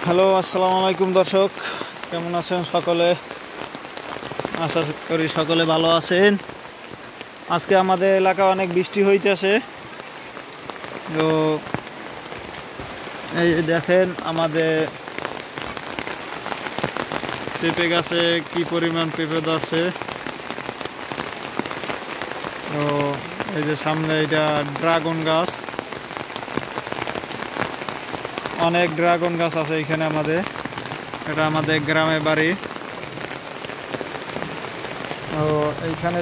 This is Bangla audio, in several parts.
হ্যালো, আসসালামু আলাইকুম দর্শক, কেমন আছেন সকলে? আশা করি সকলে ভালো আছেন। আজকে আমাদের এলাকায় অনেক বৃষ্টি হইতেছে। তো এই যে দেখেন আমাদের পেঁপে গাছে কি পরিমাণ পেঁপে ধরছে। তো এই যে সামনে এটা ড্রাগন গাছ, অনেক ড্রাগন গাছ আছে এখানে আমাদের। এটা আমাদের গ্রামে বাড়ি। তো এইখানে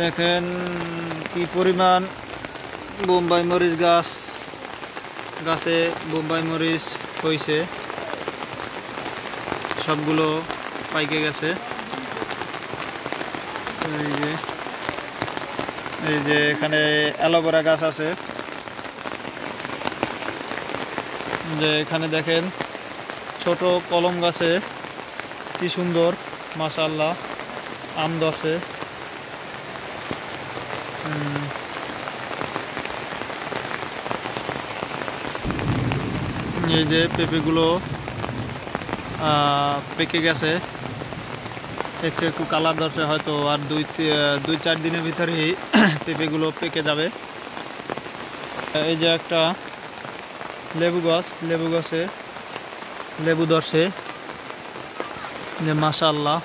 দেখেন কি পরিমাণ বোম্বাই মরিচ গাছে বোম্বাই মরিচ হয়েছে, সবগুলো পাইকে গেছে। এই যে এখানে অ্যালোভেরা গাছ আছে, যে এখানে দেখেন ছোট কলম গাছে কি সুন্দর মাশাআল্লাহ আম ধরছে। এই যে পেঁপেগুলো পেকে গেছে, একটু একটু কালার ধরছে, হয়তো আর দুই চার দিনের ভিতরেই পেঁপেগুলো পেকে যাবে। এই যে একটা লেবু গাছে লেবু ধরছে, যে মাশাআল্লাহ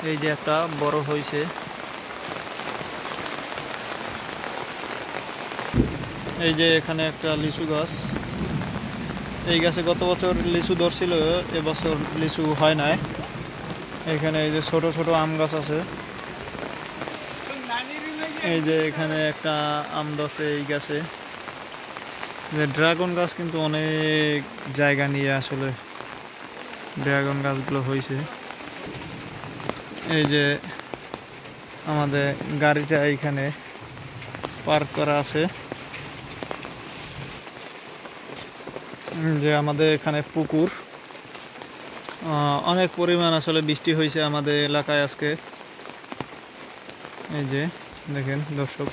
এই যে একটা বড় হয়েছে। এই যে এখানে একটা লিচু গাছ, এই গাছে গত বছর লিচু ধরছিল, এবছর লিচু হয় নাই। এখানে এই যে ছোট ছোট আম গাছ আছে, এই যে এখানে একটা আম ধরছে এই গাছে। ড্রাগন গাছ কিন্তু অনেক জায়গা নিয়ে আসলে ড্রাগন গাছগুলো হয়েছে। এই যে আমাদের গাড়িটা এইখানে পার্ক করা আছে, যে আমাদের এখানে পুকুর। অনেক পরিমাণ আসলে বৃষ্টি হয়েছে আমাদের এলাকায় আজকে। এই যে দেখেন দর্শক,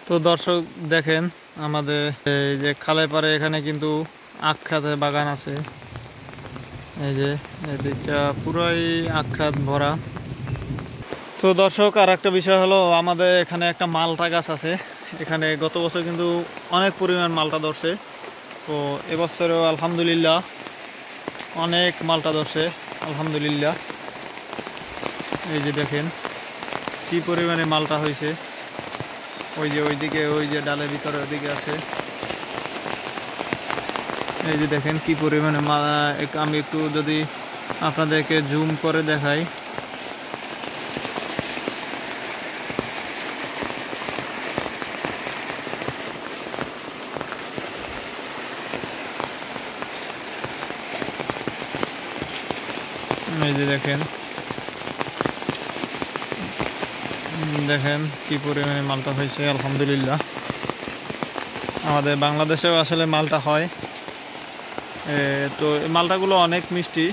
তো দর্শক দেখেন আমাদের এই যে খালে পারে এখানে কিন্তু আখ খাতে বাগান আছে। এই যে এদিকটা পুরাই আখ খাত ভরা। তো দর্শক আর একটা বিষয় হলো, আমাদের এখানে একটা মালটা গাছ আছে। এখানে গত বছর কিন্তু অনেক পরিমাণ মালটা ধরছে। তো এবছরেও আলহামদুলিল্লাহ অনেক মালটা ধরছে আলহামদুলিল্লাহ। এই যে দেখেন কি পরিমাণে মালটা হয়েছে। ওইদিকে ওই যে ডালের ভিতরে ওইদিকে আছে। এই যে দেখেন কি পরিমাণে আমি একটু যদি আপনাদেরকে জুম করে দেখাই, এই যে দেখেন কি পরিমাণে মালটা হয়েছে আলহামদুলিল্লাহ। আমাদের বাংলাদেশেও আসলে মালটা হয়। তো এই মালটাগুলো অনেক মিষ্টি।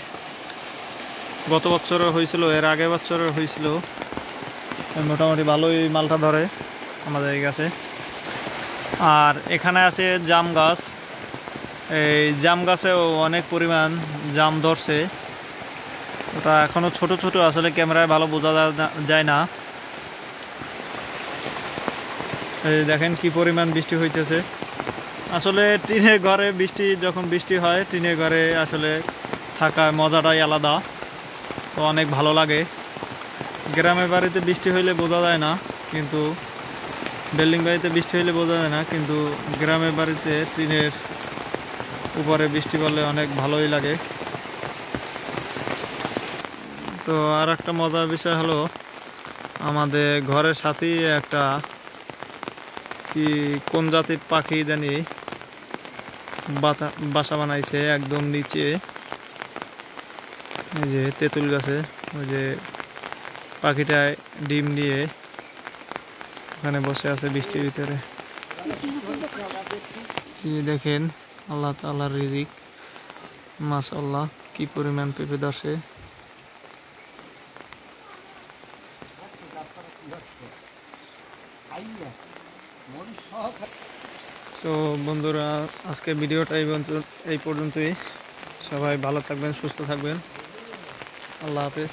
গত বছরও হয়েছিল, এর আগের বছরও হয়েছিল। মোটামুটি ভালোই মালটা ধরে আমাদের এই গাছে। আর এখানে আছে জাম গাছ, এই জাম গাছেও অনেক পরিমাণ জাম ধরছে। ওটা এখনও ছোট ছোট, আসলে ক্যামেরায় ভালো বোঝা যায় না। এই দেখেন কি পরিমাণ বৃষ্টি হইতেছে। আসলে টিনের ঘরে যখন বৃষ্টি হয়, টিনের ঘরে আসলে থাকার মজাটাই আলাদা। তো অনেক ভালো লাগে। গ্রামের বাড়িতে বৃষ্টি হইলে বোঝা যায় না, কিন্তু বিল্ডিং বাড়িতে বৃষ্টি হইলে বোঝা যায় না, কিন্তু গ্রামের বাড়িতে টিনের উপরে বৃষ্টি পড়লে অনেক ভালোই লাগে। তো আর একটা মজার বিষয় হলো, আমাদের ঘরের সাথেই একটা কোন জাতির পাখি জানি বাসা বানাইছে একদম নিচে। এই যে তেঁতুল গাছে ওই যে পাখিটায় ডিম দিয়ে ওখানে বসে আছে বৃষ্টির ভিতরে। দেখেন আল্লাহ তাআলার রিজিক, মাশাআল্লাহ কি পরিমাণ পেঁপে ধরছে। তো বন্ধুরা, আজকে ভিডিওটা এই পর্যন্তই। সবাই ভালো থাকবেন, সুস্থ থাকবেন। আল্লাহ হাফেজ।